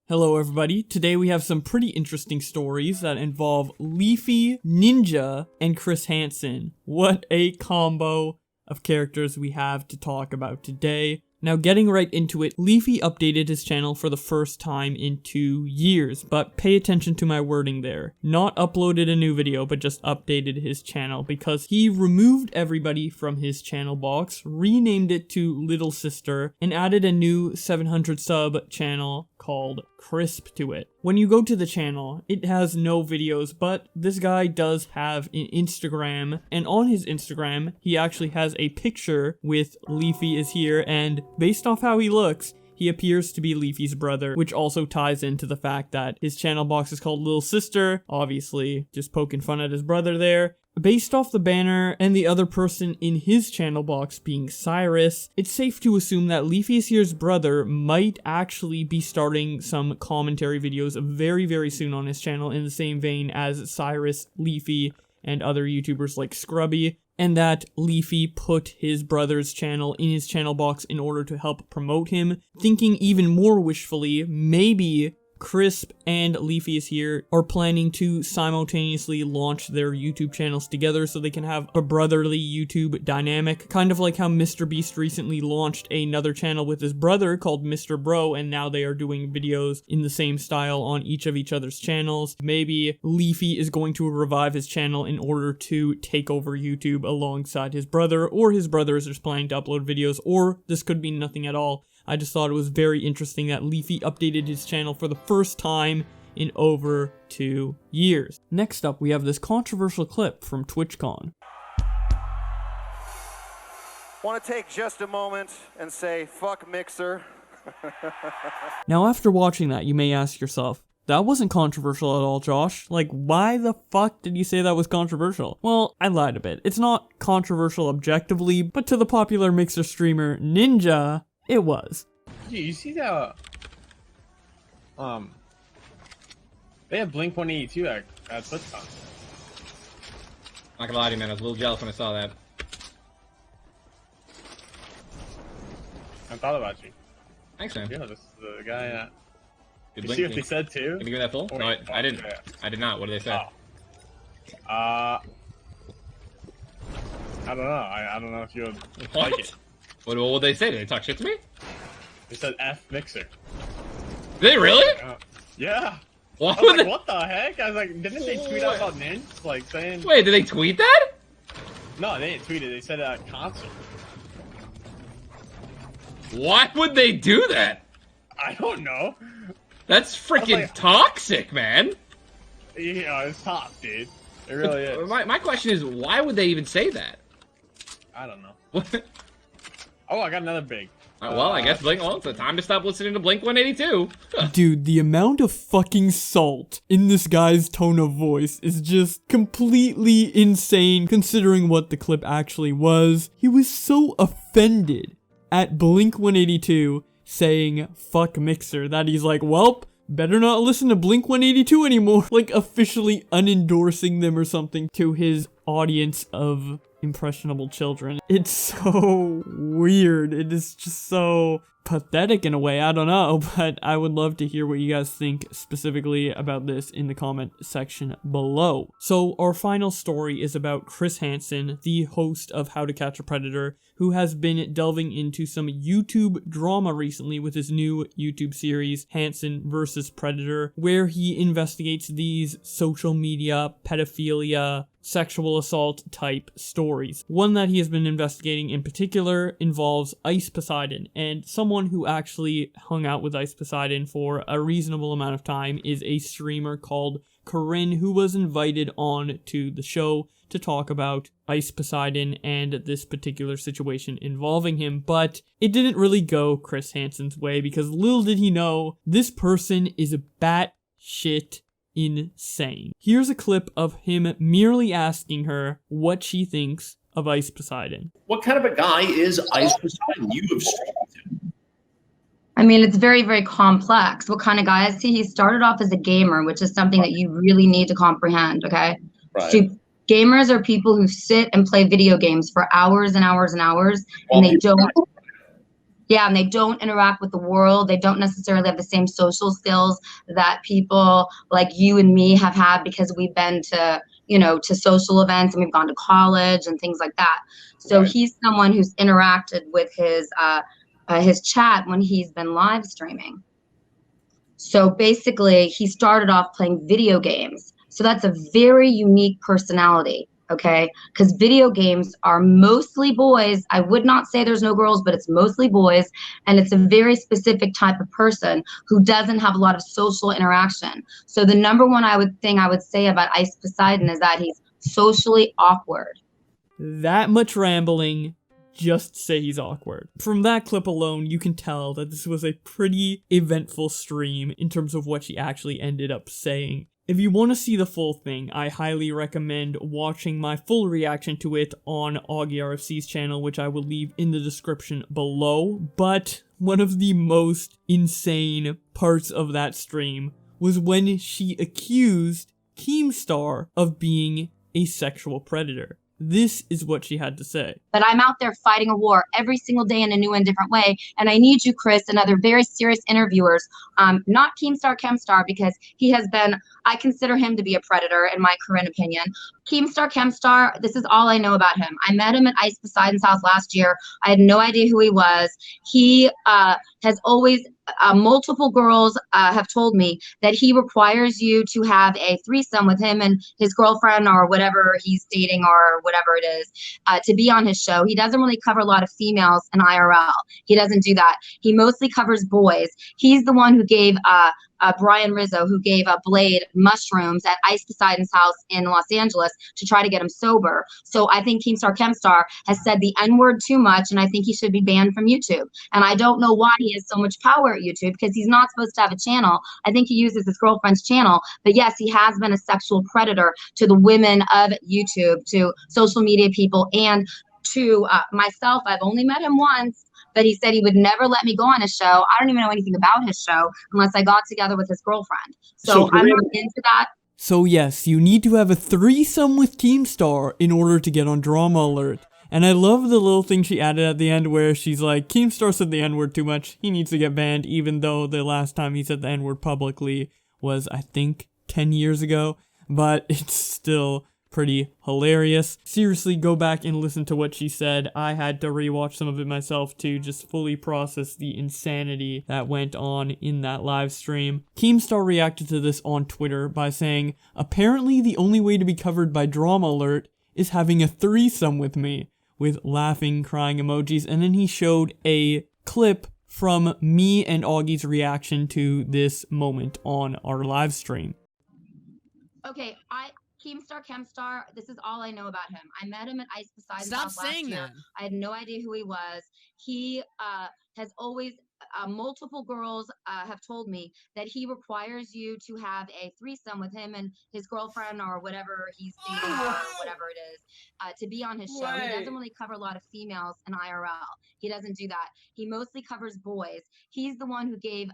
Hello everybody, today we have some pretty interesting stories that involve Leafy, Ninja, and Chris Hansen. What a combo of characters we have to talk about today. Now getting right into it, Leafy updated his channel for the first time in 2 years, but pay attention to my wording there. Not uploaded a new video, but just updated his channel because he removed everybody from his channel box, renamed it to Little Sister, and added a new 700 sub channel called Crisp to it. When you go to the channel, it has no videos, but this guy does have an Instagram, and on his Instagram, he actually has a picture with Leafy is here, and based off how he looks, he appears to be Leafy's brother, which also ties into the fact that his channel box is called Little Sister, obviously just poking fun at his brother there. Based off the banner and the other person in his channel box being Cyrus, it's safe to assume that Leafy's here's brother might actually be starting some commentary videos very soon on his channel in the same vein as Cyrus, Leafy, and other YouTubers like Scrubby, and that Leafy put his brother's channel in his channel box in order to help promote him. Thinking even more wishfully, maybe Crisp and Leafy is here are planning to simultaneously launch their YouTube channels together so they can have a brotherly YouTube dynamic, kind of like how Mr. Beast recently launched another channel with his brother called Mr. Bro, and now they are doing videos in the same style on each of each other's channels. Maybe Leafy is going to revive his channel in order to take over YouTube alongside his brother, or his brother is just planning to upload videos, or this could be nothing at all. I just thought it was very interesting that Leafy updated his channel for the first time in over 2 years. Next up, we have this controversial clip from TwitchCon. Want to take just a moment and say, fuck Mixer. Now, after watching that, you may ask yourself, that wasn't controversial at all, Josh. Like, why the fuck did you say that was controversial? Well, I lied a bit. It's not controversial objectively, but to the popular Mixer streamer Ninja, it was. Dude, you see that? They have Blink 182 at TwitchCon. Not gonna lie to you, man. I was a little jealous when I saw that. I thought about you. Thanks, man. Yeah, this is the guy. Did You Blink see what me? they said too? Can you give me that full? Oh, No, wait, I didn't. yeah. I did not. What did they say? Oh. I don't know. I don't know if you would What? like it. What would they say? Did they talk shit to me? They said F Mixer. Did they really? Yeah. Why I was would like, they? what the heck? I was like, didn't they tweet out about Ninja? Like saying. Wait, did they tweet that? No, they didn't tweet it. They said it at a concert. Why would they do that? I don't know. That's freaking like- toxic, man. Yeah, it's tough, dude. It really is. My question is, why would they even say that? I don't know. What? Oh, I got another big. Well, I guess Blink. Well, it's the time to stop listening to Blink 182. Dude, the amount of fucking salt in this guy's tone of voice is just completely insane considering what the clip actually was. He was so offended at Blink 182 saying fuck Mixer that he's like, welp, better not listen to Blink 182 anymore. Like officially unendorsing them or something to his audience of impressionable children. It's so weird. It is just so pathetic in a way. I don't know, but I would love to hear what you guys think specifically about this in the comment section below. So our final story is about Chris Hansen, the host of How to Catch a Predator, who has been delving into some YouTube drama recently with his new YouTube series, Hansen vs. Predator, where he investigates these social media, pedophilia, sexual assault type stories. One that he has been investigating in particular involves Ice Poseidon, and someone who actually hung out with Ice Poseidon for a reasonable amount of time is a streamer called Corinne, who was invited on to the show to talk about Ice Poseidon and this particular situation involving him, but it didn't really go Chris Hansen's way because little did he know, this person is a batshit insane. Here's a clip of him merely asking her what she thinks of Ice Poseidon. What kind of a guy is Ice Poseidon? You have streamed him. I mean, it's very complex. What kind of guy is he? He started off as a gamer, which is something that you really need to comprehend, okay? Right. So gamers are people who sit and play video games for hours and hours and hours, and they don't... Yeah, and they don't interact with the world. They don't necessarily have the same social skills that people like you and me have had because we've been to, to social events and we've gone to college and things like that. So Right. he's someone who's interacted with his chat when he's been live streaming. So basically, he started off playing video games. So that's a very unique personality, okay? Because video games are mostly boys. I would not say there's no girls, but it's mostly boys. And it's a very specific type of person who doesn't have a lot of social interaction. So the number one thing I would say about Ice Poseidon is that he's socially awkward. That much rambling, just say he's awkward. From that clip alone, you can tell that this was a pretty eventful stream in terms of what she actually ended up saying. If you want to see the full thing, I highly recommend watching my full reaction to it on Augie RFC's channel, which I will leave in the description below. But one of the most insane parts of that stream was when she accused Keemstar of being a sexual predator. This is what she had to say. But I'm out there fighting a war every single day in a new and different way. And I need you, Chris, and other very serious interviewers, not Keemstar Chemstar, because he has been, I consider him to be a predator in my current opinion. Keemstar Chemstar, this is all I know about him. I met him at Ice Poseidon's house last year. I had no idea who he was. He has always, multiple girls have told me that he requires you to have a threesome with him and his girlfriend or whatever he's dating or whatever it is to be on his show. He doesn't really cover a lot of females in IRL. He doesn't do that. He mostly covers boys. He's the one who gave Brian Rizzo, who gave Blade mushrooms at Ice Poseidon's house in Los Angeles to try to get him sober. So I think Keemstar Chemstar has said the N-word too much, and I think he should be banned from YouTube. And I don't know why he has so much power at YouTube, because he's not supposed to have a channel. I think he uses his girlfriend's channel. But yes, he has been a sexual predator to the women of YouTube, to social media people, and to myself. I've only met him once, but he said he would never let me go on his show. I don't even know anything about his show unless I got together with his girlfriend. So I'm not into that. So yes, you need to have a threesome with Keemstar in order to get on Drama Alert. And I love the little thing she added at the end where she's like, Keemstar said the N-word too much. He needs to get banned, even though the last time he said the N-word publicly was, I think, 10 years ago. But it's still pretty hilarious. Seriously, go back and listen to what she said. I had to rewatch some of it myself to just fully process the insanity that went on in that live stream. Keemstar reacted to this on Twitter by saying, apparently the only way to be covered by Drama Alert is having a threesome with me, with laughing, crying emojis, and then he showed a clip from me and Augie's reaction to this moment on our live stream. Okay, Keemstar Chemstar, this is all I know about him. I met him at Ice Poseidon's house last year. I had no idea who he was. He has always, multiple girls have told me that he requires you to have a threesome with him and his girlfriend or whatever he's dating or whatever it is to be on his show. He doesn't really cover a lot of females in IRL. He doesn't do that. He mostly covers boys. He's the one who gave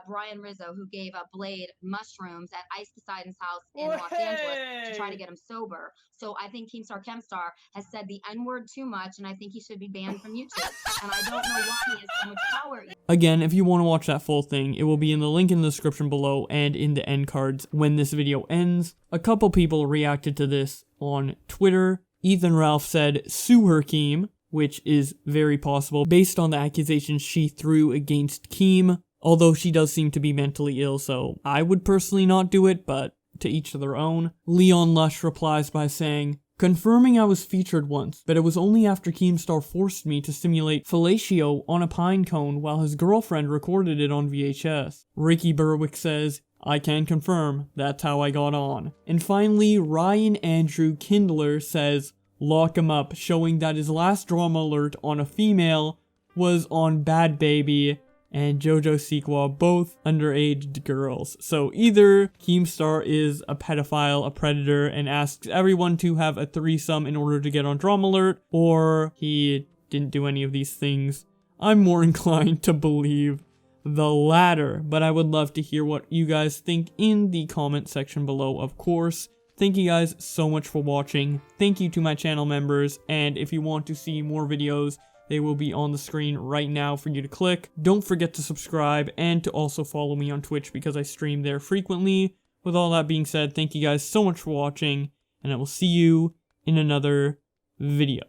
Brian Rizzo, who gave Blade mushrooms at Ice Poseidon's house in Los Angeles to try to get him sober. So I think Keemstar Chemstar has said the N-word too much, and I think he should be banned from YouTube. And I don't know why he has so much power. Again, if you want to watch that full thing, it will be in the link in the description below and in the end cards when this video ends. A couple people reacted to this on Twitter. Ethan Ralph said, sue her, Keem, which is very possible based on the accusations she threw against Keem. Although she does seem to be mentally ill, so I would personally not do it, but to each their own. Leon Lush replies by saying, confirming I was featured once, but it was only after Keemstar forced me to simulate fellatio on a pine cone while his girlfriend recorded it on VHS. Ricky Berwick says, I can confirm, that's how I got on. And finally, Ryan Andrew Kindler says, lock him up, showing that his last Drama Alert on a female was on Bad Baby and Jojo Sequa, both underage girls. So either Keemstar is a pedophile, a predator, and asks everyone to have a threesome in order to get on Drama Alert, or he didn't do any of these things. I'm more inclined to believe the latter, but I would love to hear what you guys think in the comment section below, of course. Thank you guys so much for watching. Thank you to my channel members, and if you want to see more videos They will be on the screen right now for you to click. Don't forget to subscribe and to also follow me on Twitch because I stream there frequently. With all that being said, thank you guys so much for watching, and I will see you in another video.